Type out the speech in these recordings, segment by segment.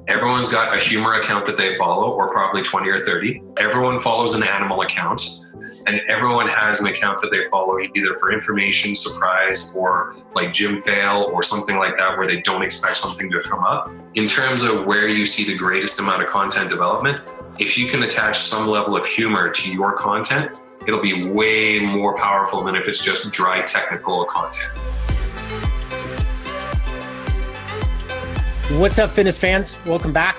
Everyone's got a humor account that they follow, or probably 20 or 30. Everyone follows an animal account, and everyone has an account that they follow either for information, surprise, or like gym fail or something like that where they don't expect something to come up. In terms of where you see the greatest amount of content development, if you can attach some level of humor to your content, it'll be way more powerful than if it's just dry technical content. What's up, fitness fans? Welcome back.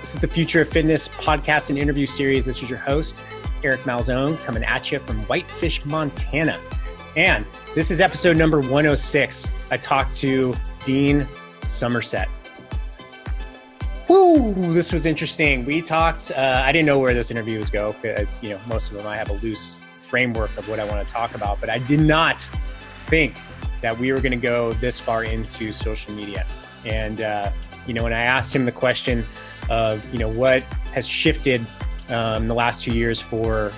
This is the Future of Fitness podcast and interview series. This is your host, Eric Malzone, coming at you from Whitefish, Montana. And this is episode number 106. I talked to Dean Somerset. Woo, this was interesting. We talked, I didn't know where this interview was going because, most of them, I have a loose framework of what I want to talk about, but I did not think that we were going to go this far into social media. And, when I asked him the question of, what has shifted in the last 2 years for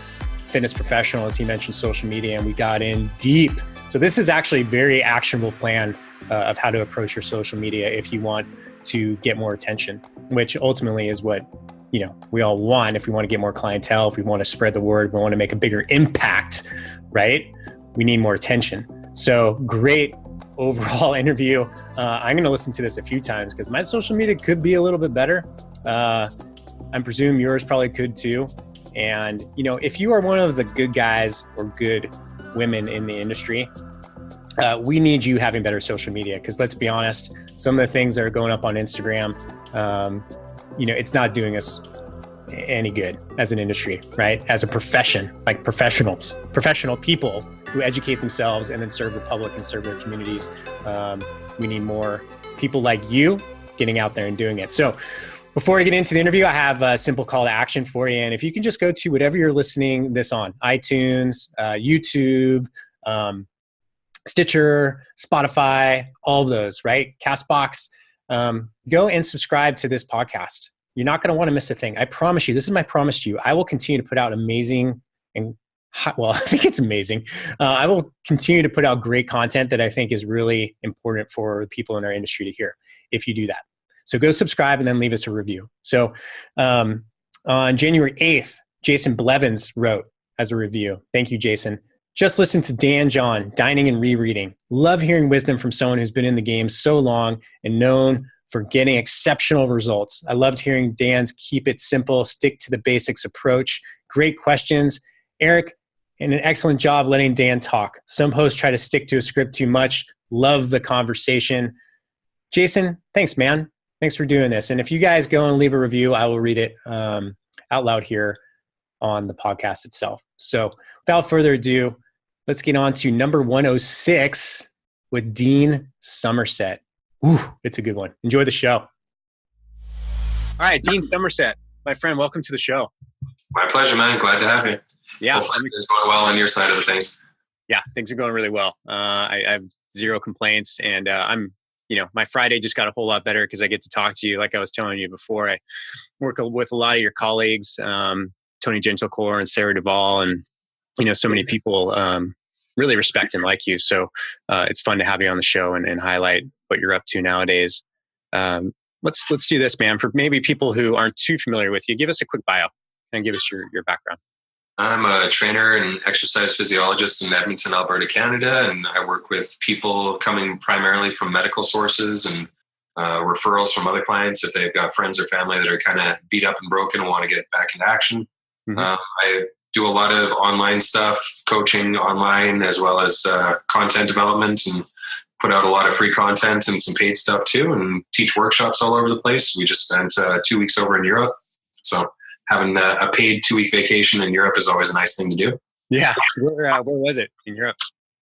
fitness professionals, he mentioned social media, and we got in deep. So this is actually a very actionable plan of how to approach your social media if you want to get more attention, which ultimately is what, we all want. If we want to get more clientele, if we want to spread the word, we want to make a bigger impact, right? We need more attention. So great overall interview. I'm going to listen to this a few times because my social media could be a little bit better. I presume yours probably could too. And, if you are one of the good guys or good women in the industry, we need you having better social media because let's be honest, some of the things that are going up on Instagram, it's not doing us any good as an industry, right? As a profession, like professional people who educate themselves and then serve the public and serve their communities. We need more people like you getting out there and doing it. So before I get into the interview, I have a simple call to action for you. And if you can just go to whatever you're listening this on, iTunes, YouTube, Stitcher, Spotify, all of those, right? Castbox, go and subscribe to this podcast. You're not going to want to miss a thing. I promise you, this is my promise to you. I will continue to put out amazing and I think it's amazing. I will continue to put out great content that I think is really important for people in our industry to hear if you do that. So go subscribe and then leave us a review. So on January 8th, Jason Blevins wrote as a review. Thank you, Jason. Just listen to Dan John, Dining and Rereading. Love hearing wisdom from someone who's been in the game so long and known for getting exceptional results. I loved hearing Dan's keep it simple, stick to the basics approach. Great questions. Eric, and an excellent job letting Dan talk. Some hosts try to stick to a script too much. Love the conversation. Jason, thanks, man. Thanks for doing this. And if you guys go and leave a review, I will read it out loud here on the podcast itself. So without further ado, let's get on to number 106 with Dean Somerset. Ooh, it's a good one. Enjoy the show. All right, Dean Somerset, my friend, welcome to the show. My pleasure, man. Glad to have you. Yeah. Hopefully it's going well on your side of the things. Yeah, things are going really well. I have zero complaints, and I'm, my Friday just got a whole lot better because I get to talk to you. Like I was telling you before, I work with a lot of your colleagues, Tony Gentlecore and Sarah Duvall, and, so many people really respect and like you. So it's fun to have you on the show and highlight what you're up to nowadays. Let's do this, man. For maybe people who aren't too familiar with you, give us a quick bio and give us your background. I'm a trainer and exercise physiologist in Edmonton, Alberta, Canada, and I work with people coming primarily from medical sources and referrals from other clients if they've got friends or family that are kind of beat up and broken and want to get back into action. Mm-hmm. I do a lot of online stuff, coaching online, as well as content development, and put out a lot of free content and some paid stuff too, and teach workshops all over the place. We just spent 2 weeks over in Europe. So having a paid 2-week vacation in Europe is always a nice thing to do. Yeah. Where was it in Europe?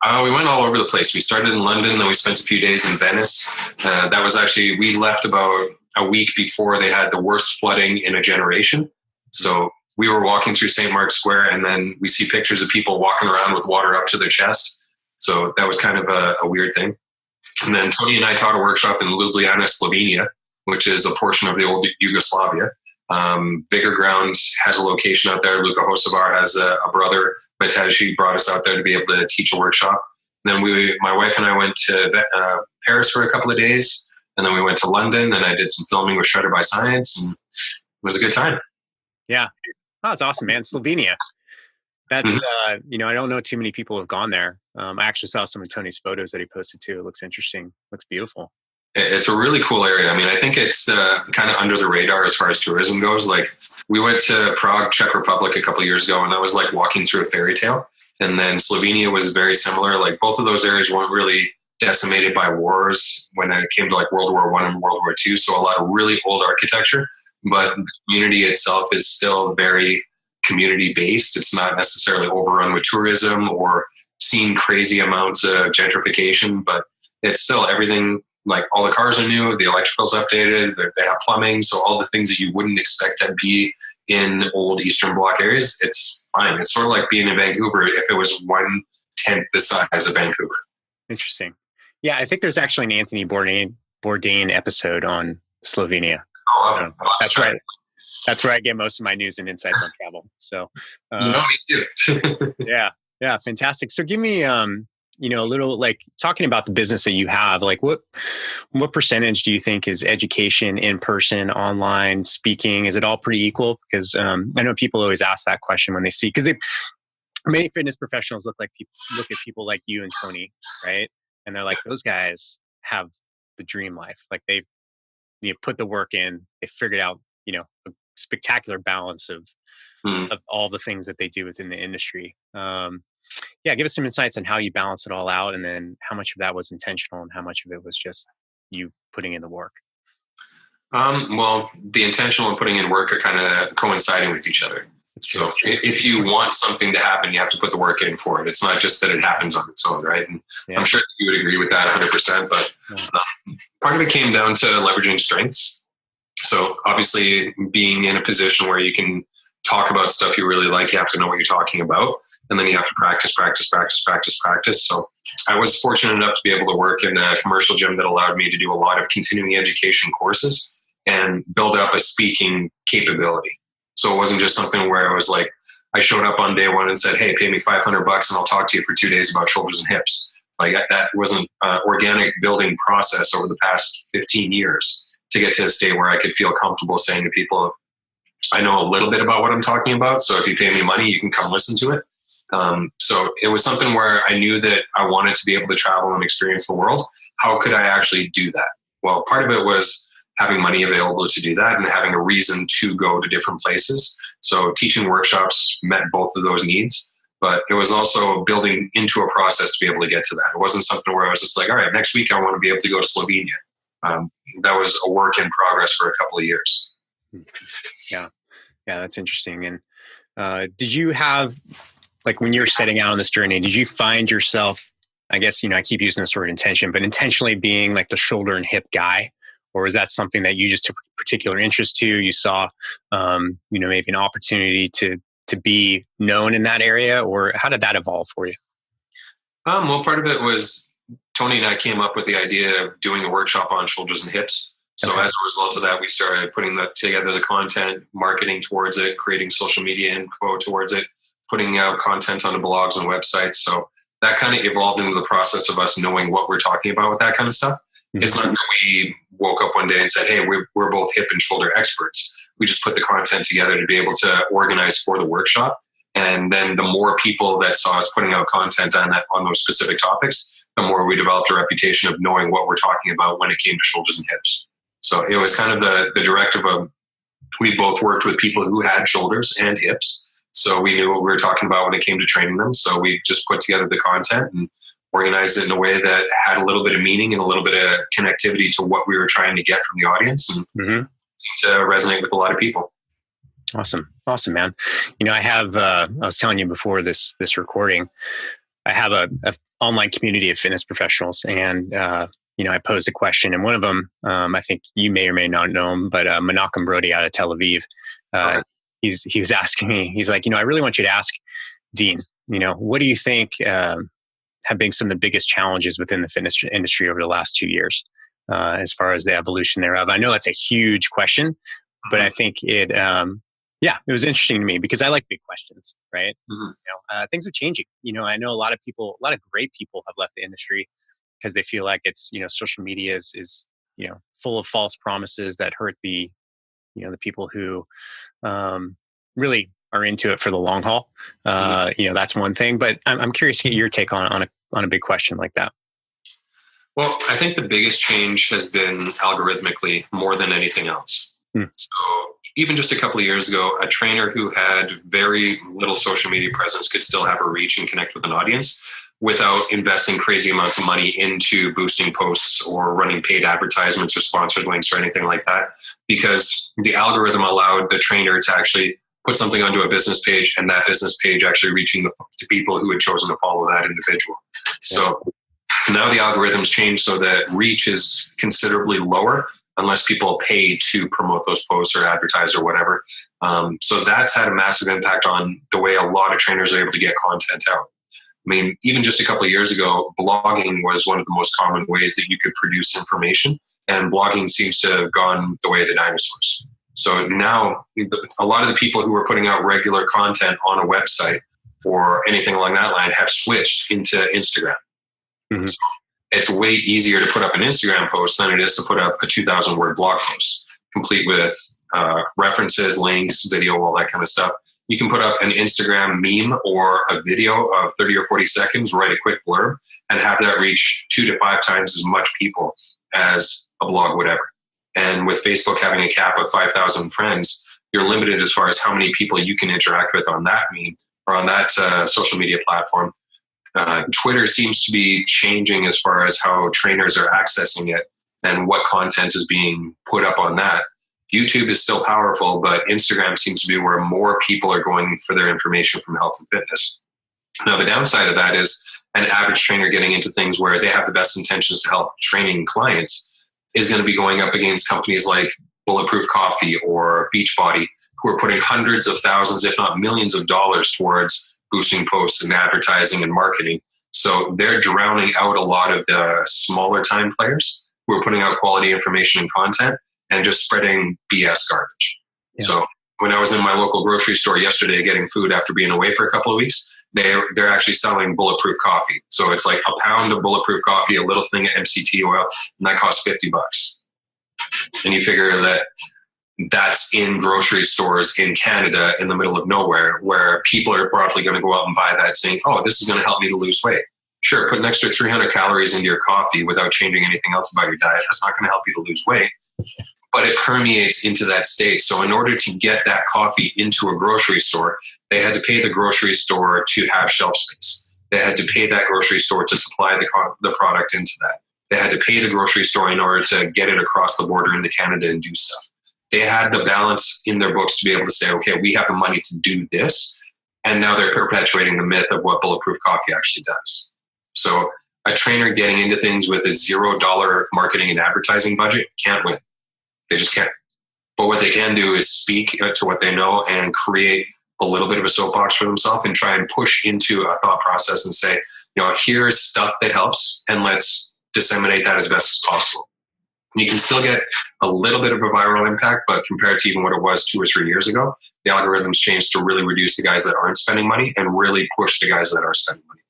We went all over the place. We started in London, then we spent a few days in Venice. That was actually, we left about a week before they had the worst flooding in a generation. So we were walking through St. Mark's Square, and then we see pictures of people walking around with water up to their chest. So that was kind of a weird thing. And then Tony and I taught a workshop in Ljubljana, Slovenia, which is a portion of the old Yugoslavia. Vigor Ground has a location out there. Luka Hosovar has a brother, Matej, brought us out there to be able to teach a workshop. And then my wife and I went to Paris for a couple of days, And then we went to London and I did some filming with Shredder by Science, and it was a good time. Yeah. Oh, it's awesome, man. Slovenia. That's, I don't know too many people have gone there. I actually saw some of Tony's photos that he posted too. It looks interesting. Looks beautiful. It's a really cool area. I mean, I think it's kind of under the radar as far as tourism goes. Like, we went to Prague, Czech Republic a couple of years ago, and that was like walking through a fairy tale. And then Slovenia was very similar. Like, both of those areas weren't really decimated by wars when it came to like World War I and World War II. So a lot of really old architecture, but the community itself is still very community based. It's not necessarily overrun with tourism or seen crazy amounts of gentrification, but it's still everything. Like, all the cars are new, the electrical's updated, they have plumbing. So all the things that you wouldn't expect to be in old Eastern Bloc areas, it's fine. It's sort of like being in Vancouver if it was 1/10 the size of Vancouver. Interesting. Yeah, I think there's actually an Anthony Bourdain episode on Slovenia. Oh, that's right. That's where I get most of my news and insights on travel. So, me too. yeah, fantastic. So give me, a little, like, talking about the business that you have, like what percentage do you think is education, in person, online, speaking? Is it all pretty equal? Because I know people always ask that question when they see, because many fitness professionals look at people like you and Tony, right? And they're like, those guys have the dream life. Like, they've put the work in, they figured out, a spectacular balance of all the things that they do within the industry. Give us some insights on how you balance it all out, and then how much of that was intentional and how much of it was just you putting in the work. Well, the intentional and putting in work are kind of coinciding with each other. So if you want something to happen, you have to put the work in for it. It's not just that it happens on its own, right? And I'm sure you would agree with that 100%, but part of it came down to leveraging strengths. So obviously, being in a position where you can talk about stuff you really like, you have to know what you're talking about. And then you have to practice. So I was fortunate enough to be able to work in a commercial gym that allowed me to do a lot of continuing education courses and build up a speaking capability. So it wasn't just something where I was like, I showed up on day one and said, hey, pay me $500 and I'll talk to you for 2 days about shoulders and hips. Like, that wasn't an organic building process over the past 15 years to get to a state where I could feel comfortable saying to people, I know a little bit about what I'm talking about. So if you pay me money, you can come listen to it. So it was something where I knew that I wanted to be able to travel and experience the world. How could I actually do that? Well, part of it was having money available to do that and having a reason to go to different places. So teaching workshops met both of those needs, but it was also building into a process to be able to get to that. It wasn't something where I was just like, all right, next week I want to be able to go to Slovenia. That was a work in progress for a couple of years. Yeah, that's interesting. And did you have, like, when you're setting out on this journey, did you find yourself, I guess, I keep using this word intention, but intentionally being like the shoulder and hip guy? Or is that something that you just took particular interest to? You saw, maybe an opportunity to be known in that area? Or how did that evolve for you? Well, part of it was Tony and I came up with the idea of doing a workshop on shoulders and hips. So as a result of that, we started putting together the content, marketing towards it, creating social media info towards it, putting out content on the blogs and websites. So that kind of evolved into the process of us knowing what we're talking about with that kind of stuff. Mm-hmm. It's not that we woke up one day and said, hey, we're both hip and shoulder experts. We just put the content together to be able to organize for the workshop. And then the more people that saw us putting out content on those specific topics, the more we developed a reputation of knowing what we're talking about when it came to shoulders and hips. So it was kind of the directive of, we both worked with people who had shoulders and hips. So we knew what we were talking about when it came to training them. So we just put together the content and organized it in a way that had a little bit of meaning and a little bit of connectivity to what we were trying to get from the audience, and to resonate with a lot of people. Awesome, man. I have, I was telling you before this recording, I have a online community of fitness professionals, and I posed a question, and one of them, I think you may or may not know him, but Menachem Brody out of Tel Aviv, he was asking me, he's like, I really want you to ask Dean, what do you think have been some of the biggest challenges within the fitness industry over the last 2 years, as far as the evolution thereof? I know that's a huge question, but I think it was interesting to me because I like big questions, right? Mm-hmm. Things are changing. I know a lot of great people have left the industry because they feel like it's, social media is full of false promises that hurt the people who really are into it for the long haul. That's one thing, but I'm curious to get your take on a big question like that. Well, I think the biggest change has been algorithmically more than anything else. So even just a couple of years ago, a trainer who had very little social media presence could still have a reach and connect with an audience without investing crazy amounts of money into boosting posts or running paid advertisements or sponsored links or anything like that, because the algorithm allowed the trainer to actually put something onto a business page and that business page actually reaching to people who had chosen to follow that individual. So now the algorithms change so that reach is considerably lower unless people pay to promote those posts or advertise or whatever. So that's had a massive impact on the way a lot of trainers are able to get content out. I mean, even just a couple of years ago, blogging was one of the most common ways that you could produce information, and blogging seems to have gone the way of the dinosaurs. So now a lot of the people who are putting out regular content on a website or anything along that line have switched into Instagram. Mm-hmm. So it's way easier to put up an Instagram post than it is to put up a 2,000 word blog post, complete with references, links, video, all that kind of stuff. You can put up an Instagram meme or a video of 30 or 40 seconds, write a quick blurb, and have that reach 2 to 5 times as much people as a blog would ever. And with Facebook having a cap of 5,000 friends, you're limited as far as how many people you can interact with on that meme or on that social media platform. Twitter seems to be changing as far as how trainers are accessing it and what content is being put up on that. YouTube is still powerful, but Instagram seems to be where more people are going for their information from health and fitness. Now, the downside of that is an average trainer getting into things where they have the best intentions to help training clients is going to be going up against companies like Bulletproof Coffee or Beachbody, who are putting hundreds of thousands, if not millions of dollars towards boosting posts and advertising and marketing. So they're drowning out a lot of the smaller time players who are putting out quality information and content and just spreading BS garbage. Yeah. So when I was in my local grocery store yesterday getting food after being away for a couple of weeks, they're actually selling Bulletproof Coffee. So it's like a pound of Bulletproof Coffee, a little thing of MCT oil, and that costs $50. And you figure that that's in grocery stores in Canada in the middle of nowhere, where people are probably going to go out and buy that saying, oh, this is going to help me to lose weight. Sure, put an extra 300 calories into your coffee without changing anything else about your diet. That's not going to help you to lose weight, but it permeates into that state. So in order to get that coffee into a grocery store, they had to pay the grocery store to have shelf space. They had to pay that grocery store to supply the product into that. They had to pay the grocery store in order to get it across the border into Canada and do stuff. They had the balance in their books to be able to say, okay, we have the money to do this. And now they're perpetuating the myth of what Bulletproof Coffee actually does. So a trainer getting into things with a $0 marketing and advertising budget can't win. They just can't. But what they can do is speak to what they know and create a little bit of a soapbox for themselves and try and push into a thought process and say, here's stuff that helps and let's disseminate that as best as possible. You can still get a little bit of a viral impact, but compared to even what it was 2 or 3 years ago, the algorithms changed to really reduce the guys that aren't spending money and really push the guys that are spending money.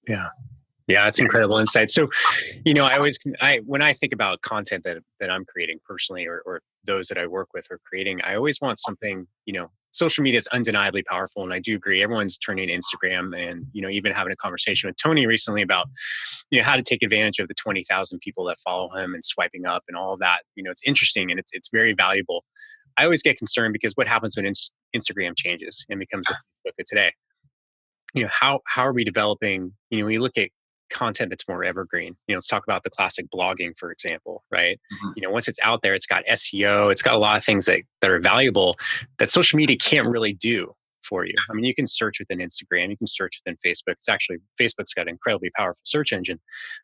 Yeah. Yeah, that's incredible insight. So, when I think about content that I'm creating personally or those that I work with are creating, I always want something, social media is undeniably powerful. And I do agree. Everyone's turning to Instagram and, even having a conversation with Tony recently about, how to take advantage of the 20,000 people that follow him and swiping up and all of that. It's interesting and it's very valuable. I always get concerned because what happens when Instagram changes and becomes a Facebook of today? How are we developing, when you look at content that's more evergreen, let's talk about the classic blogging, for example, right? Mm-hmm. Once it's out there, it's got SEO, it's got a lot of things that are valuable that social media can't really do for you. I mean, you can search within Instagram, you can search within Facebook. Facebook's got an incredibly powerful search engine.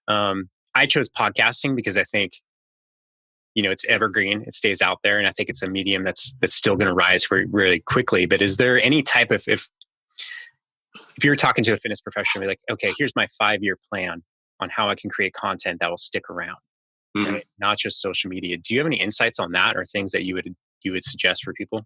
I chose podcasting because I think, it's evergreen, it stays out there. And I think it's a medium that's still going to rise really quickly. But is there any type of, if you're talking to a fitness professional, you're like, okay, here's my 5-year plan on how I can create content that will stick around, right? Not just social media. Do you have any insights on that or things that you would suggest for people?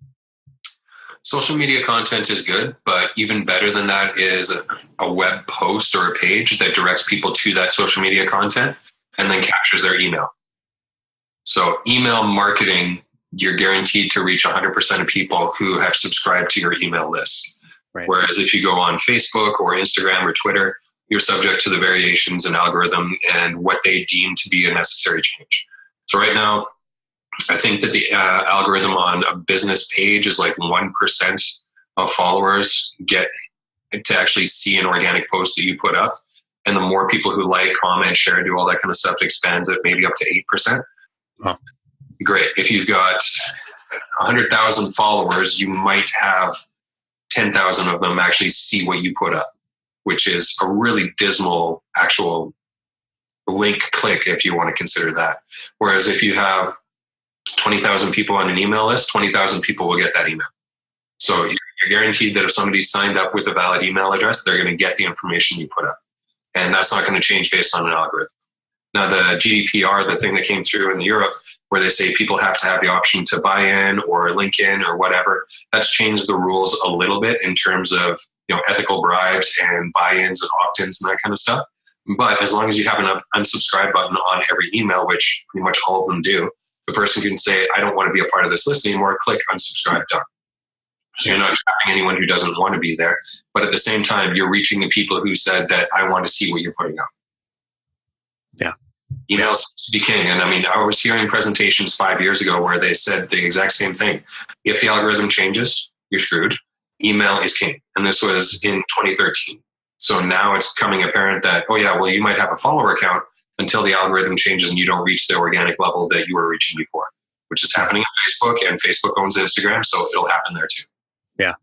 Social media content is good, but even better than that is a web post or a page that directs people to that social media content and then captures their email. So email marketing, you're guaranteed to reach 100% of people who have subscribed to your email list. Right. Whereas if you go on Facebook or Instagram or Twitter, you're subject to the variations in algorithm and what they deem to be a necessary change. So right now, I think that the algorithm on a business page is like 1% of followers get to actually see an organic post that you put up. And the more people who like, comment, share, do all that kind of stuff, expands it maybe up to 8%. Huh. Great. If you've got 100,000 followers, you might have 10,000 of them actually see what you put up, which is a really dismal actual link click, if you want to consider that. Whereas if you have 20,000 people on an email list, 20,000 people will get that email. So you're guaranteed that if somebody signed up with a valid email address, they're going to get the information you put up. And that's not going to change based on an algorithm. Now, the GDPR, the thing that came through in Europe, where they say people have to have the option to buy in or link in or whatever, that's changed the rules a little bit in terms of, ethical bribes and buy-ins and opt-ins and that kind of stuff. But as long as you have an unsubscribe button on every email, which pretty much all of them do, the person can say, I don't want to be a part of this list anymore, click unsubscribe, done. So you're not trapping anyone who doesn't want to be there. But at the same time, you're reaching the people who said that I want to see what you're putting up. Yeah. Emails be king. And I was hearing presentations 5 years ago where they said the exact same thing. If the algorithm changes, you're screwed. Email is king. And this was in 2013. So now it's becoming apparent that, you might have a follower account until the algorithm changes and you don't reach the organic level that you were reaching before, which is happening on Facebook, and Facebook owns Instagram. So it'll happen there too. Yeah.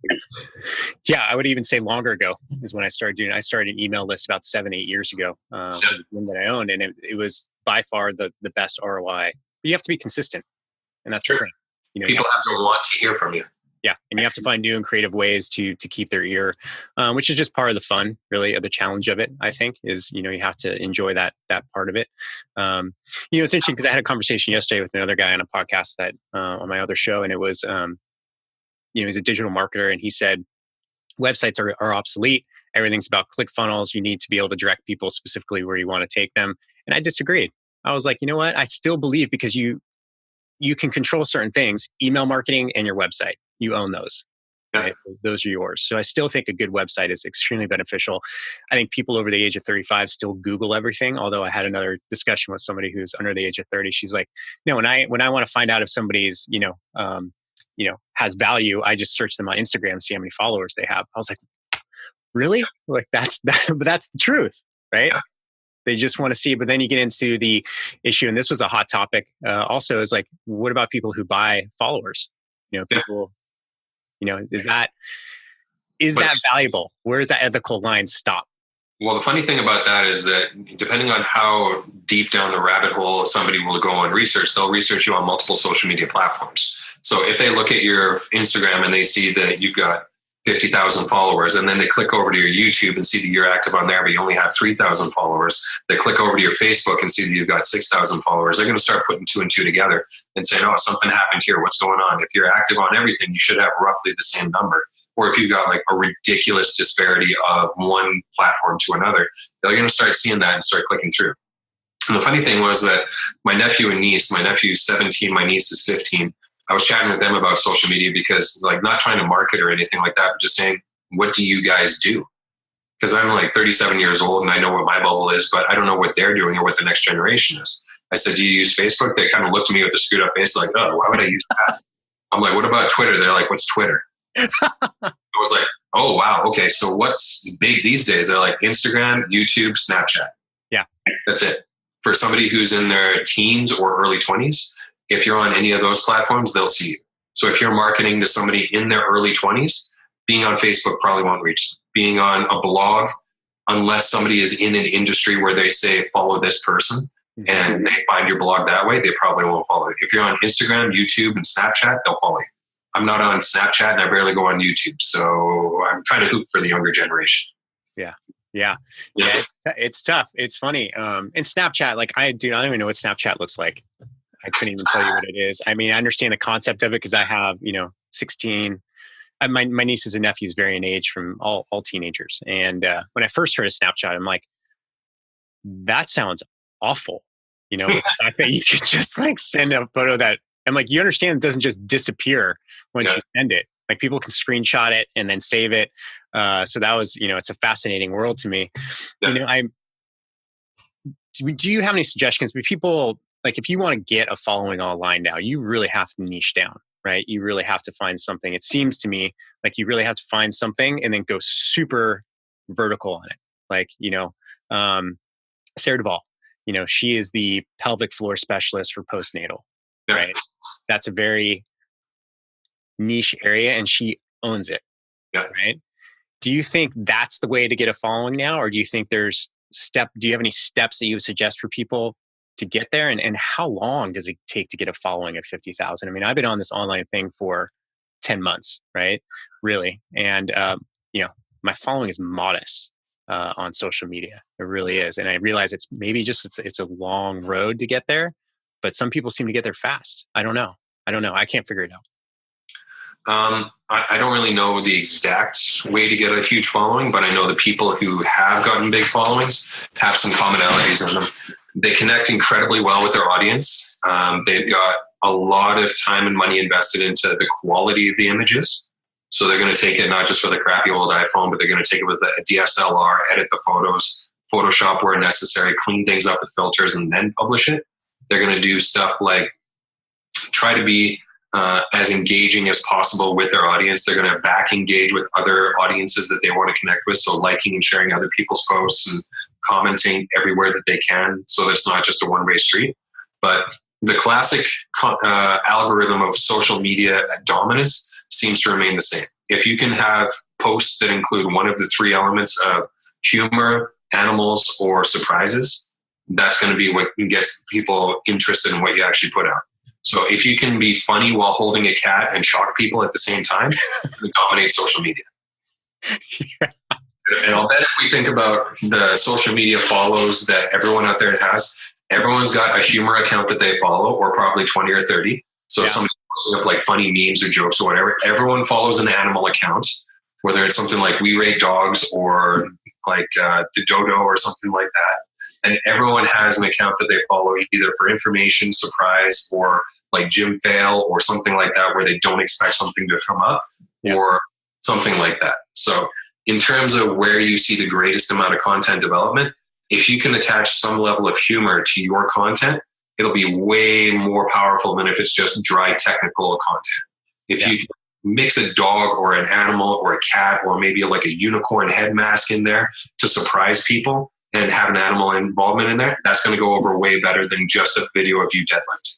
Yeah. I would even say longer ago is when I started an email list about 7-8 years ago, one that I owned. And it was by far the best ROI. But you have to be consistent. And that's sure. the thing. People have to want to hear from you. Yeah. And you have to find new and creative ways to keep their ear, which is just part of the fun, really, of the challenge of it, I think, is, you have to enjoy that part of it. It's interesting because I had a conversation yesterday with another guy on a podcast that on my other show, and it was, he's a digital marketer, and he said, websites are obsolete. Everything's about click funnels. You need to be able to direct people specifically where you want to take them. And I disagreed. I was like, you know what? I still believe, because you can control certain things, email marketing and your website. You own those. Yeah. Right? Those are yours. So I still think a good website is extremely beneficial. I think people over the age of 35 still Google everything. Although I had another discussion with somebody who's under the age of 30. She's like, no, when I want to find out if somebody's, has value, I just search them on Instagram, see how many followers they have. I was like, really? Like but that's the truth, right? Yeah. They just want to see. But then you get into the issue, and this was a hot topic also, is like, what about people who buy followers? People, is that valuable? Where does that ethical line stop? Well, the funny thing about that is that depending on how deep down the rabbit hole somebody will go and research, they'll research you on multiple social media platforms. So if they look at your Instagram and they see that you've got 50,000 followers, and then they click over to your YouTube and see that you're active on there, but you only have 3,000 followers, they click over to your Facebook and see that you've got 6,000 followers, they're going to start putting 2 and 2 together and saying, oh, something happened here. What's going on? If you're active on everything, you should have roughly the same number. Or if you've got like a ridiculous disparity of one platform to another, they're going to start seeing that and start clicking through. And the funny thing was that my nephew and niece, my nephew's 17, my niece is 15, I was chatting with them about social media because, like, not trying to market or anything like that, but just saying, what do you guys do? Because I'm like 37 years old and I know what my bubble is, but I don't know what they're doing or what the next generation is. I said, do you use Facebook? They kind of looked at me with a screwed up face like, oh, why would I use that? I'm like, what about Twitter? They're like, what's Twitter? I was like, oh, wow. Okay. So what's big these days? They're like Instagram, YouTube, Snapchat. Yeah. That's it. For somebody who's in their teens or early 20s, if you're on any of those platforms, they'll see you. So if you're marketing to somebody in their early 20s, being on Facebook probably won't reach them. Being on a blog, unless somebody is in an industry where they say, follow this person, and they find your blog that way, they probably won't follow you. If you're on Instagram, YouTube, and Snapchat, they'll follow you. I'm not on Snapchat and I barely go on YouTube. So I'm kind of hooped for the younger generation. Yeah. It's tough. It's funny. And Snapchat, like I don't even know what Snapchat looks like. I couldn't even tell you what it is. I mean, I understand the concept of it because I have, 16. My nieces and nephews vary in age from all teenagers. And when I first heard of Snapchat, I'm like, that sounds awful. The fact that you could just like send a photo that, and like, you understand it doesn't just disappear once you send it. Like people can screenshot it and then save it. So that was, it's a fascinating world to me. Yeah. Do you have any suggestions? People, like if you want to get a following online now, you really have to niche down, right? You really have to find something. It seems to me like you really have to find something and then go super vertical on it. Like, Sarah Duvall, she is the pelvic floor specialist for postnatal, right? That's a very niche area and she owns it, right? Do you think that's the way to get a following now? Or do you think do you have any steps that you would suggest for people to get there? And how long does it take to get a following of 50,000? I mean, I've been on this online thing for 10 months, right? Really. And, my following is modest on social media. It really is. And I realize it's a long road to get there, but some people seem to get there fast. I don't know. I can't figure it out. I don't really know the exact way to get a huge following, but I know the people who have gotten big followings have some commonalities in them. They connect incredibly well with their audience. They've got a lot of time and money invested into the quality of the images. So they're going to take it not just for the crappy old iPhone, but they're going to take it with a DSLR, edit the photos, Photoshop where necessary, clean things up with filters, and then publish it. They're going to do stuff like try to be as engaging as possible with their audience. They're going to back engage with other audiences that they want to connect with. So liking and sharing other people's posts and commenting everywhere that they can, so that it's not just a one-way street. But the classic algorithm of social media dominance seems to remain the same. If you can have posts that include one of the three elements of humor, animals, or surprises, that's going to be what gets people interested in what you actually put out. So if you can be funny while holding a cat and shock people at the same time, you dominate social media. Yeah. And I'll bet if we think about the social media follows that everyone out there has, everyone's got a humor account that they follow, or probably 20 or 30. So if somebody's posting up like funny memes or jokes or whatever, everyone follows an animal account, whether it's something like We Rate Dogs or like the Dodo or something like that. And everyone has an account that they follow either for information, surprise, or like gym fail or something like that, where they don't expect something to come up or something like that. So in terms of where you see the greatest amount of content development, if you can attach some level of humor to your content, it'll be way more powerful than if it's just dry technical content. If you mix a dog or an animal or a cat or maybe like a unicorn head mask in there to surprise people and have an animal involvement in there, that's going to go over way better than just a video of you deadlifting.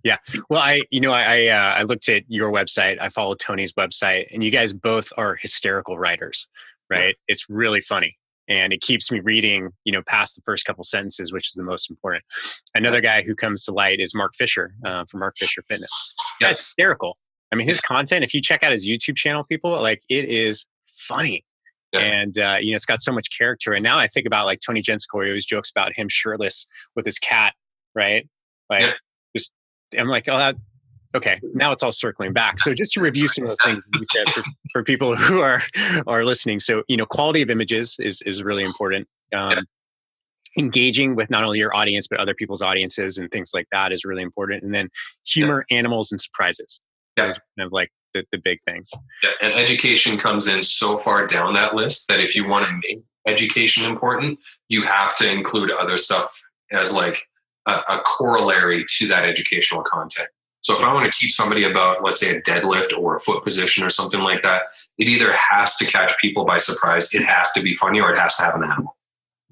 Yeah. Well, I looked at your website. I followed Tony's website, and you guys both are hysterical writers, right? Yeah. It's really funny. And it keeps me reading, past the first couple sentences, which is the most important. Another guy who comes to light is Mark Fisher from Mark Fisher Fitness. Yeah. That's hysterical. I mean, his content, if you check out his YouTube channel, people, like, it is funny. Yeah. And, it's got so much character. And now I think about like Tony Jensko, he always jokes about him shirtless with his cat, right? Like, I'm like, okay, now it's all circling back. So just to review some of those things you said for people who are listening. So, quality of images is really important. Engaging with not only your audience, but other people's audiences and things like that is really important. And then humor, animals, and surprises. Yeah. Those are kind of like the big things. Yeah. And education comes in so far down that list that if you want to make education important, you have to include other stuff as like a corollary to that educational content. So if I want to teach somebody about, let's say, a deadlift or a foot position or something like that, it either has to catch people by surprise, it has to be funny, or it has to have an animal.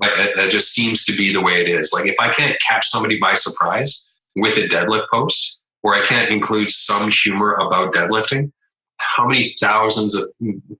Like, that just seems to be the way it is. Like, if I can't catch somebody by surprise with a deadlift post, or I can't include some humor about deadlifting, how many thousands of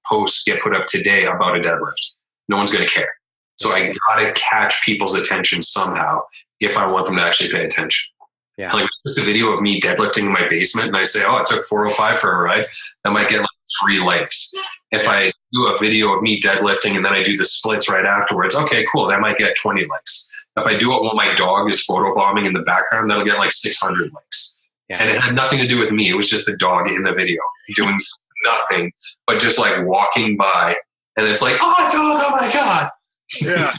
posts get put up today about a deadlift? No one's going to care. So I got to catch people's attention somehow if I want them to actually pay attention. Yeah. Like, it's just a video of me deadlifting in my basement and I say, I took 405 for a ride, I might get like 3 likes. If I do a video of me deadlifting and then I do the splits right afterwards, okay, cool, that might get 20 likes. If I do it while my dog is photobombing in the background, that'll get like 600 likes. Yeah. And it had nothing to do with me. It was just the dog in the video doing nothing, but just like walking by. And it's like, dog, oh my God. Yeah.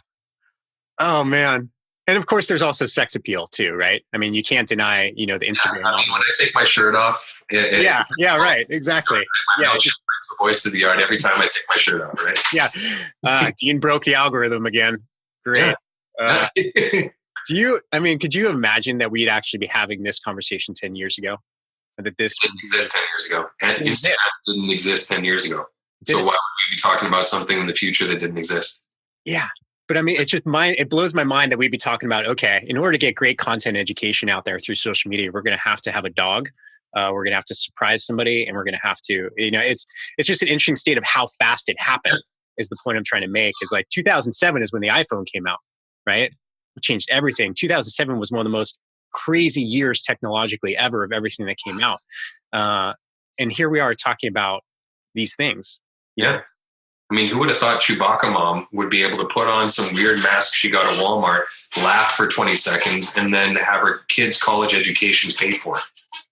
Oh, man. And of course, there's also sex appeal too, right? I mean, you can't deny, the Instagram. I mean, when I take my shirt off, right, exactly. My nose brings the voice to the yard every time I take my shirt off, right? Yeah. Dean broke the algorithm again. Great. Yeah. Could you imagine that we'd actually be having this conversation 10 years ago? That this didn't exist 10 years ago. And Instagram didn't exist 10 years ago. So why would we be talking about something in the future that didn't exist? Yeah. But I mean, it blows my mind that we'd be talking about, okay, in order to get great content education out there through social media, we're going to have a dog. We're going to have to surprise somebody, and we're going to have to, it's just an interesting state of how fast it happened is the point I'm trying to make. Is like 2007 is when the iPhone came out, right? It changed everything. 2007 was one of the most crazy years technologically ever of everything that came out. And here we are talking about these things. Yeah. I mean, who would have thought Chewbacca mom would be able to put on some weird mask she got at Walmart, laugh for 20 seconds, and then have her kids' college educations paid for?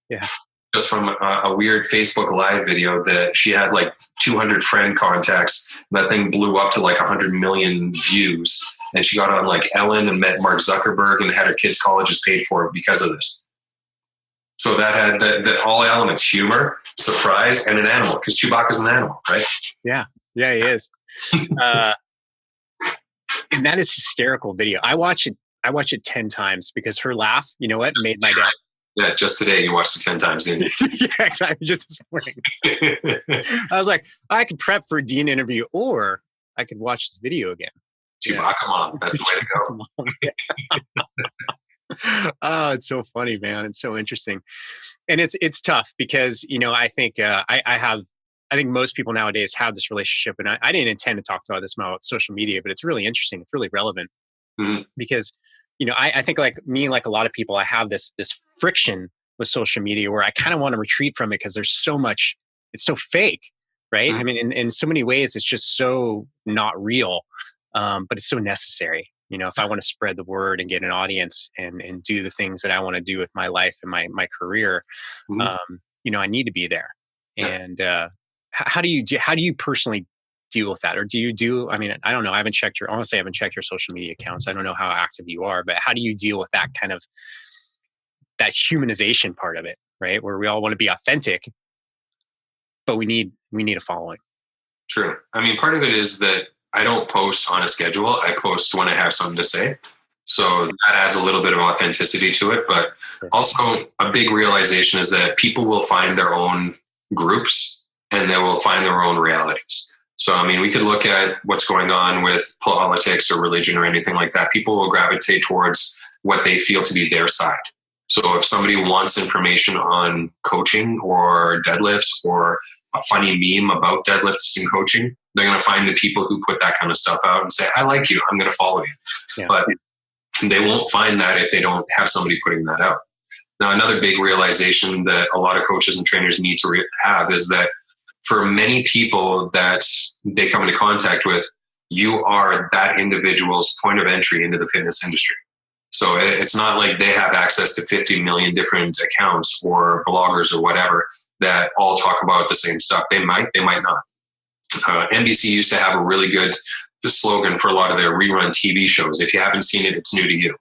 Yeah. Just from a weird Facebook Live video that she had like 200 friend contacts. That thing blew up to like 100 million views. And she got on like Ellen and met Mark Zuckerberg and had her kids' colleges paid for because of this. So that had the all elements: humor, surprise, and an animal, because Chewbacca's an animal, right? Yeah. Yeah, he is. And that is hysterical video. I watch it 10 times because her laugh, you know what, made my day. Yeah, just today you watched it 10 times, didn't you? Yeah, exactly. Just this morning. I was like, I could prep for a Dean interview, or I could watch this video again. Chewbacca mom, that's the way to go. Oh, it's so funny, man. It's so interesting. And it's tough because, I think I think most people nowadays have this relationship, and I didn't intend to talk about this about social media, but it's really interesting. It's really relevant because, I think like me, like a lot of people, I have this friction with social media where I kind of want to retreat from it because there's so much, it's so fake, right? I mean, in so many ways, it's just so not real, but it's so necessary. If I want to spread the word and get an audience and do the things that I want to do with my life and my career, I need to be there. And how do you personally deal with that? Or I mean, I don't know. Honestly, I haven't checked your social media accounts. I don't know how active you are, but how do you deal with that kind of, that humanization part of it, right? Where we all want to be authentic, but we need a following. True. I mean, part of it is that I don't post on a schedule. I post when I have something to say. So that adds a little bit of authenticity to it. But also a big realization is that people will find their own groups and they will find their own realities. So, I mean, we could look at what's going on with politics or religion or anything like that. People will gravitate towards what they feel to be their side. So if somebody wants information on coaching or deadlifts or a funny meme about deadlifts and coaching, they're going to find the people who put that kind of stuff out and say, I like you, I'm going to follow you. Yeah. But they won't find that if they don't have somebody putting that out. Now, another big realization that a lot of coaches and trainers need to have is that for many people that they come into contact with, you are that individual's point of entry into the fitness industry. So it's not like they have access to 50 million different accounts or bloggers or whatever that all talk about the same stuff. They might not. NBC used to have a really good slogan for a lot of their rerun TV shows. If you haven't seen it, it's new to you.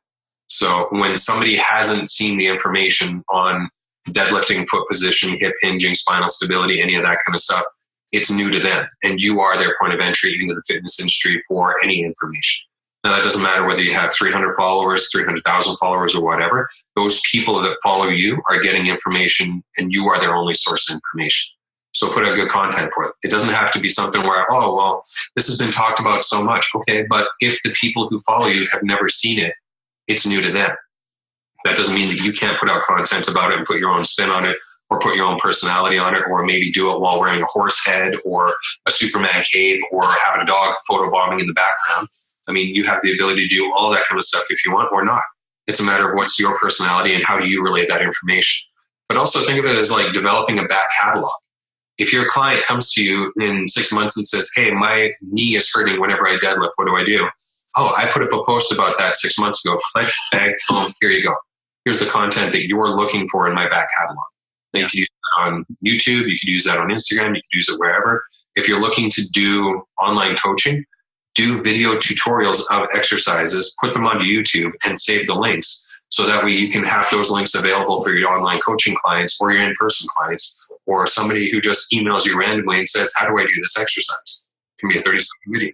So when somebody hasn't seen the information on deadlifting, foot position, hip hinging, spinal stability, any of that kind of stuff, it's new to them. And you are their point of entry into the fitness industry for any information. Now, that doesn't matter whether you have 300 followers, 300,000 followers, or whatever. Those people that follow you are getting information, and you are their only source of information. So put out good content for it. It doesn't have to be something where, oh, well, this has been talked about so much. Okay, but if the people who follow you have never seen it, it's new to them. That doesn't mean that you can't put out content about it and put your own spin on it, or put your own personality on it, or maybe do it while wearing a horse head or a Superman cape or having a dog photobombing in the background. I mean, you have the ability to do all that kind of stuff if you want or not. It's a matter of what's your personality and how do you relay that information. But also think of it as like developing a back catalog. If your client comes to you in 6 months and says, hey, my knee is hurting whenever I deadlift, what do I do? Oh, I put up a post about that 6 months ago. Click, bang, boom, here you go. Here's the content that you're looking for in my back catalog. You can use it on YouTube. You could use that on Instagram. You could use it wherever. If you're looking to do online coaching, do video tutorials of exercises, put them onto YouTube, and save the links. So that way you can have those links available for your online coaching clients or your in-person clients, or somebody who just emails you randomly and says, how do I do this exercise? It can be a 30-second video.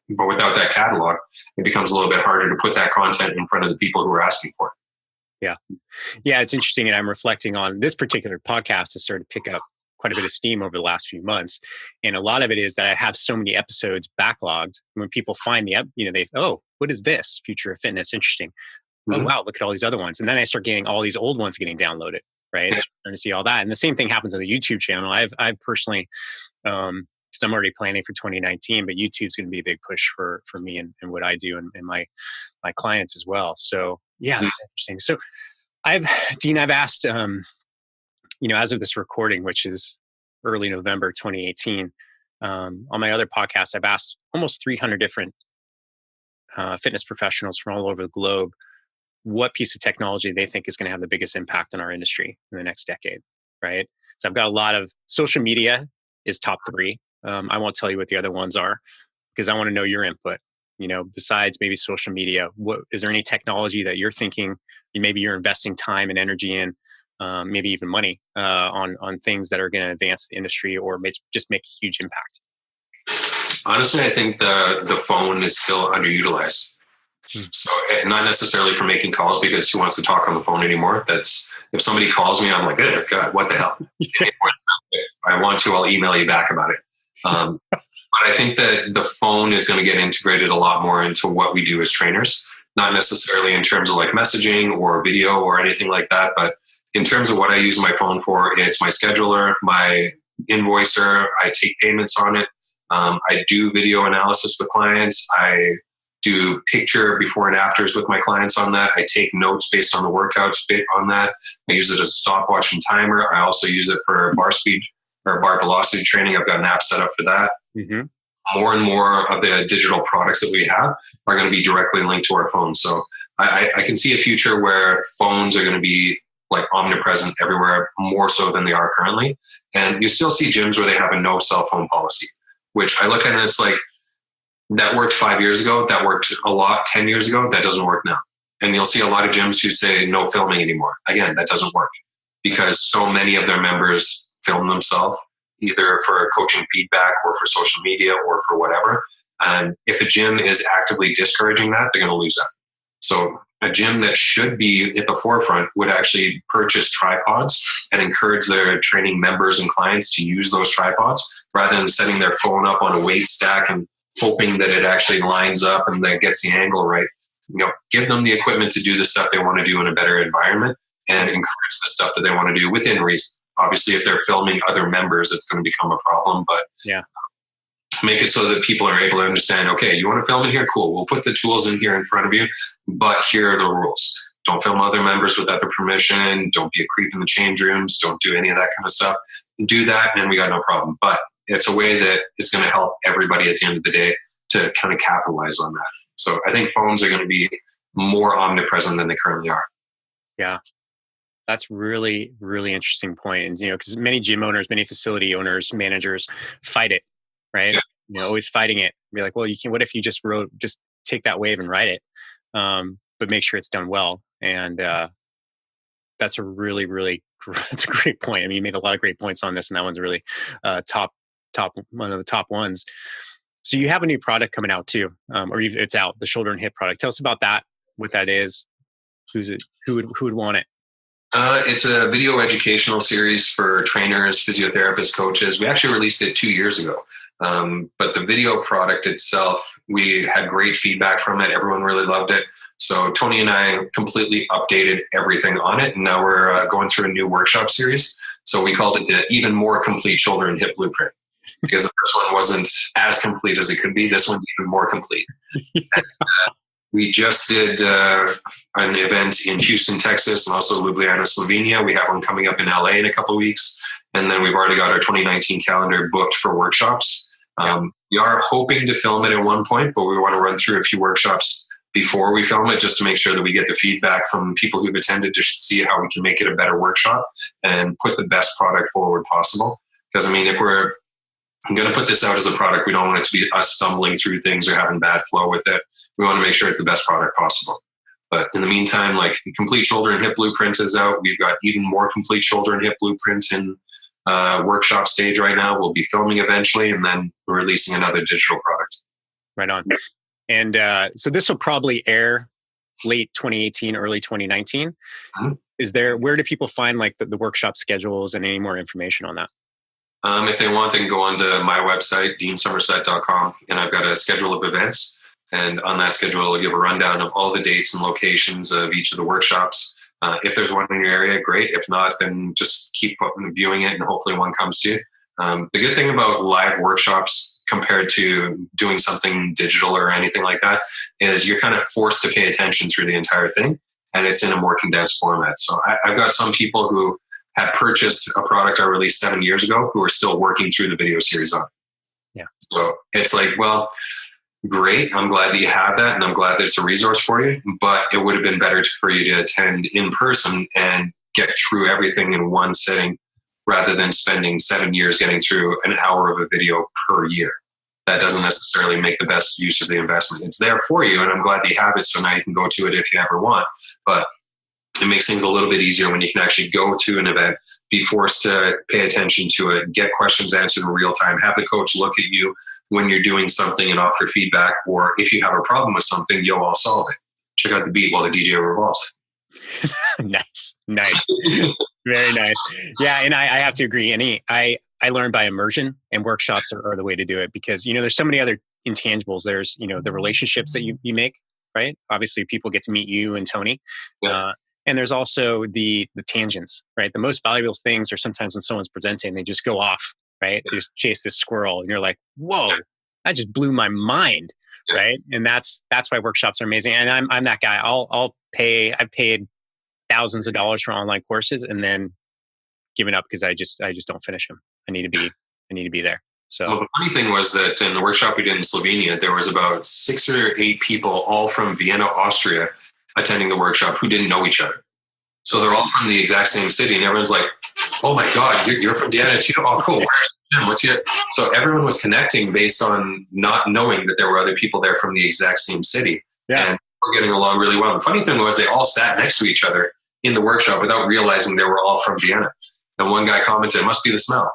But without that catalog, it becomes a little bit harder to put that content in front of the people who are asking for it. Yeah. Yeah, it's interesting. And I'm reflecting on this particular podcast has started to pick up quite a bit of steam over the last few months. And a lot of it is that I have so many episodes backlogged. When people find oh, what is this? Future of Fitness. Interesting. Oh, wow, look at all these other ones. And then I start getting all these old ones getting downloaded, right? Yeah. Starting to see all that. And the same thing happens on the YouTube channel. I've personally, because I'm already planning for 2019, but YouTube's going to be a big push for me and what I do and my clients as well. So yeah, that's interesting. So Dean, I've asked, as of this recording, which is early November 2018, on my other podcast, I've asked almost 300 different fitness professionals from all over the globe what piece of technology they think is going to have the biggest impact on our industry in the next decade, right? So I've got a lot of social media is top 3. I won't tell you what the other ones are because I want to know your input. Besides maybe social media, is there any technology that you're thinking maybe you're investing time and energy in, maybe even money on things that are going to advance the industry or just make a huge impact? Honestly, I think the phone is still underutilized. So not necessarily for making calls, because who wants to talk on the phone anymore? That's if somebody calls me, I'm like, oh, God, what the hell? If I want to, I'll email you back about it. But I think that the phone is going to get integrated a lot more into what we do as trainers, not necessarily in terms of like messaging or video or anything like that. But in terms of what I use my phone for, it's my scheduler, my invoicer. I take payments on it. I do video analysis with clients. I do picture before and afters with my clients on that. I take notes based on the workouts on that. I use it as a stopwatch and timer. I also use it for bar speed or bar velocity training. I've got an app set up for that. Mm-hmm. More and more of the digital products that we have are going to be directly linked to our phones. So I can see a future where phones are going to be like omnipresent everywhere, more so than they are currently. And you still see gyms where they have a no cell phone policy, which I look at and it's like, that worked 5 years ago. That worked a lot 10 years ago. That doesn't work now. And you'll see a lot of gyms who say no filming anymore. Again, that doesn't work because so many of their members film themselves either for coaching feedback or for social media or for whatever. And if a gym is actively discouraging that, they're going to lose that. So a gym that should be at the forefront would actually purchase tripods and encourage their training members and clients to use those tripods rather than setting their phone up on a weight stack and hoping that it actually lines up and that gets the angle right. Give them the equipment to do the stuff they want to do in a better environment and encourage the stuff that they want to do within reason. Obviously, if they're filming other members, it's going to become a problem, but make it so that people are able to understand, okay, you want to film in here? Cool. We'll put the tools in here in front of you, but here are the rules. Don't film other members without their permission. Don't be a creep in the change rooms. Don't do any of that kind of stuff. Do that and we got no problem. But it's a way that it's going to help everybody at the end of the day to kind of capitalize on that. So I think phones are going to be more omnipresent than they currently are. Yeah. That's really, really interesting point. And, because many gym owners, many facility owners, managers fight it, right? Yeah. Always fighting it. Be like, well, what if you just take that wave and ride it, but make sure it's done well. And that's a really, really, that's a great point. I mean, you made a lot of great points on this, and that one's really top, one of the top ones. So you have a new product coming out too, or it's out, the shoulder and hip product. Tell us about that, what that is, who would want it? It's a video educational series for trainers, physiotherapists, coaches. We actually released it 2 years ago. But the video product itself, we had great feedback from it. Everyone really loved it. So Tony and I completely updated everything on it. And now we're going through a new workshop series. So we called it the Even More Complete Shoulder and Hip Blueprint, because the first one wasn't as complete as it could be. This one's even more complete. And, we just did an event in Houston, Texas, and also Ljubljana, Slovenia. We have one coming up in LA in a couple of weeks. And then we've already got our 2019 calendar booked for workshops. We are hoping to film it at one point, but we want to run through a few workshops before we film it, just to make sure that we get the feedback from people who've attended to see how we can make it a better workshop and put the best product forward possible. Because, I mean, if we're I'm going to put this out as a product. We don't want it to be us stumbling through things or having bad flow with it. We want to make sure it's the best product possible. But in the meantime, like Complete Shoulder and Hip Blueprint is out. We've got even more Complete Shoulder and Hip Blueprints in workshop stage right now. We'll be filming eventually, and then we're releasing another digital product. Right on. And so this will probably air late 2018, early 2019. Mm-hmm. Where do people find like the workshop schedules and any more information on that? If they want, they can go onto my website, deansomerset.com, and I've got a schedule of events. And on that schedule, it'll give a rundown of all the dates and locations of each of the workshops. If there's one in your area, great. If not, then just keep viewing it and hopefully one comes to you. The good thing about live workshops compared to doing something digital or anything like that is you're kind of forced to pay attention through the entire thing, and it's in a more condensed format. So I've got some people who had purchased a product I released 7 years ago who are still working through the video series on it. Yeah. So it's like, well, great. I'm glad that you have that, and I'm glad that it's a resource for you, but it would have been better for you to attend in person and get through everything in one sitting rather than spending 7 years getting through an hour of a video per year. That doesn't necessarily make the best use of the investment. It's there for you, and I'm glad that you have it, so now you can go to it if you ever want. But it makes things a little bit easier when you can actually go to an event, be forced to pay attention to it, get questions answered in real time, have the coach look at you when you're doing something and offer feedback, or if you have a problem with something, yo, I'll solve it. Check out the beat while the DJ revolves. Nice. Very nice. Yeah, and I have to agree. I learned by immersion, and workshops are the way to do it because, there's so many other intangibles. There's, the relationships that you make, right? Obviously, people get to meet you and Tony. Yeah. And there's also the tangents, right? The most valuable things are sometimes when someone's presenting, they just go off, right? They just chase this squirrel and you're like, whoa, that just blew my mind, right? And that's why workshops are amazing. And I'm that guy. I've paid thousands of dollars for online courses and then given up because I just don't finish them. I need to be there. So the funny thing was that in the workshop we did in Slovenia, there was about 6 or 8 people, all from Vienna, Austria, attending the workshop who didn't know each other. So they're all from the exact same city, and everyone's like, oh my God, you're from Vienna too? Oh, cool. What's your... So everyone was connecting based on not knowing that there were other people there from the exact same city. Yeah. And we're getting along really well. The funny thing was they all sat next to each other in the workshop without realizing they were all from Vienna. And one guy commented, it must be the smell.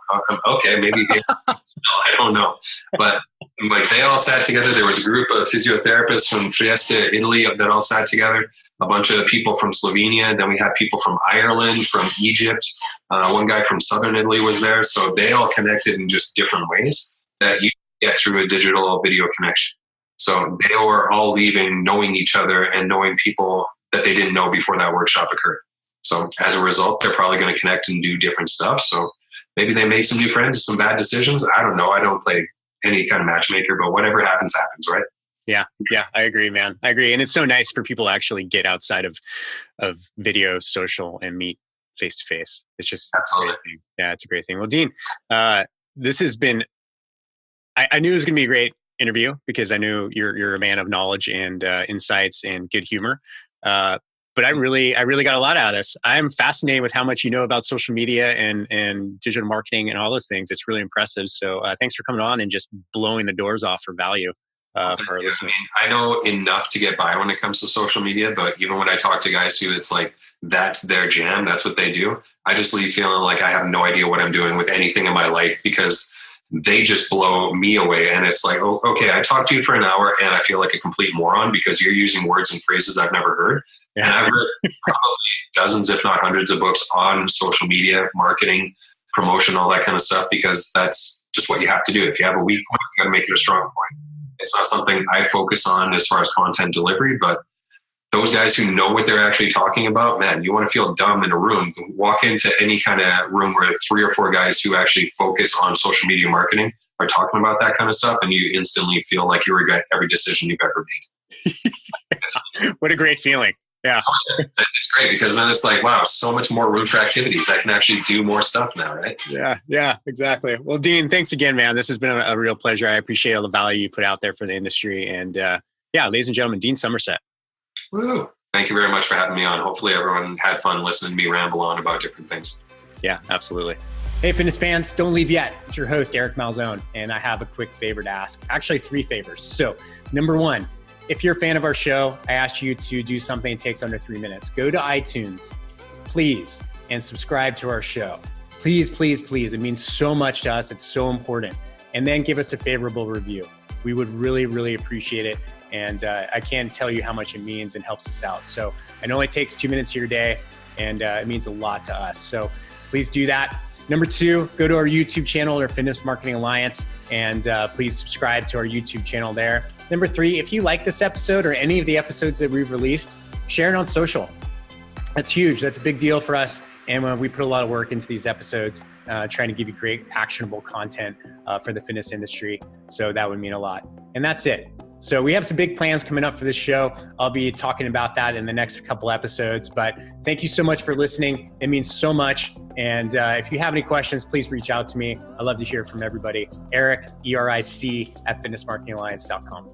Okay, maybe the smell, I don't know. But like they all sat together. There was a group of physiotherapists from Trieste, Italy that all sat together. A bunch of people from Slovenia. Then we had people from Ireland, from Egypt. One guy from Southern Italy was there. So they all connected in just different ways that you get through a digital video connection. So they were all leaving knowing each other and knowing people that they didn't know before that workshop occurred. So as a result, they're probably going to connect and do different stuff. So maybe they made some new friends, some bad decisions. I don't know. I don't play any kind of matchmaker, but whatever happens, happens, right? Yeah. I agree, man. I agree. And it's so nice for people to actually get outside of video, social, and meet face to face. It's just, that's a great thing. Yeah, it's a great thing. Well, Dean, this has been, I knew it was going to be a great interview because I knew you're a man of knowledge and insights and good humor. But I really got a lot out of this. I'm fascinated with how much you know about social media and digital marketing and all those things. It's really impressive. So thanks for coming on and just blowing the doors off for value for our listeners. I know enough to get by when it comes to social media, but even when I talk to guys who it's like, that's their jam, that's what they do, I just leave feeling like I have no idea what I'm doing with anything in my life because they just blow me away. And it's like, oh, okay, I talked to you for an hour and I feel like a complete moron because you're using words and phrases I've never heard. Yeah. And I've read probably dozens, if not hundreds of books on social media, marketing, promotion, all that kind of stuff, because that's just what you have to do. If you have a weak point, you got to make it a strong point. It's not something I focus on as far as content delivery, but those guys who know what they're actually talking about, man, you want to feel dumb in a room. Walk into any kind of room where 3 or 4 guys who actually focus on social media marketing are talking about that kind of stuff, and you instantly feel like you regret every decision you've ever made. What a great feeling. Yeah. It's great because then it's like, wow, so much more room for activities. I can actually do more stuff now, right? Yeah, exactly. Well, Dean, thanks again, man. This has been a real pleasure. I appreciate all the value you put out there for the industry. And ladies and gentlemen, Dean Somerset. Woo. Thank you very much for having me on. Hopefully everyone had fun listening to me ramble on about different things. Yeah, absolutely. Hey, fitness fans, don't leave yet. It's your host, Eric Malzone, and I have a quick favor to ask. Actually, 3 favors. So, number 1, if you're a fan of our show, I ask you to do something that takes under 3 minutes. Go to iTunes, please, and subscribe to our show. Please, please, please. It means so much to us. It's so important. And then give us a favorable review. We would really, really appreciate it. And I can't tell you how much it means and helps us out. So it only takes 2 minutes of your day, and it means a lot to us. So please do that. Number 2, go to our YouTube channel, our Fitness Marketing Alliance, and please subscribe to our YouTube channel there. Number 3, if you like this episode or any of the episodes that we've released, share it on social. That's huge. That's a big deal for us. And we put a lot of work into these episodes, trying to give you great, actionable content for the fitness industry. So that would mean a lot. And that's it. So we have some big plans coming up for this show. I'll be talking about that in the next couple episodes. But thank you so much for listening. It means so much. And if you have any questions, please reach out to me. I love to hear from everybody. Eric, ERIC, at fitnessmarketingalliance.com.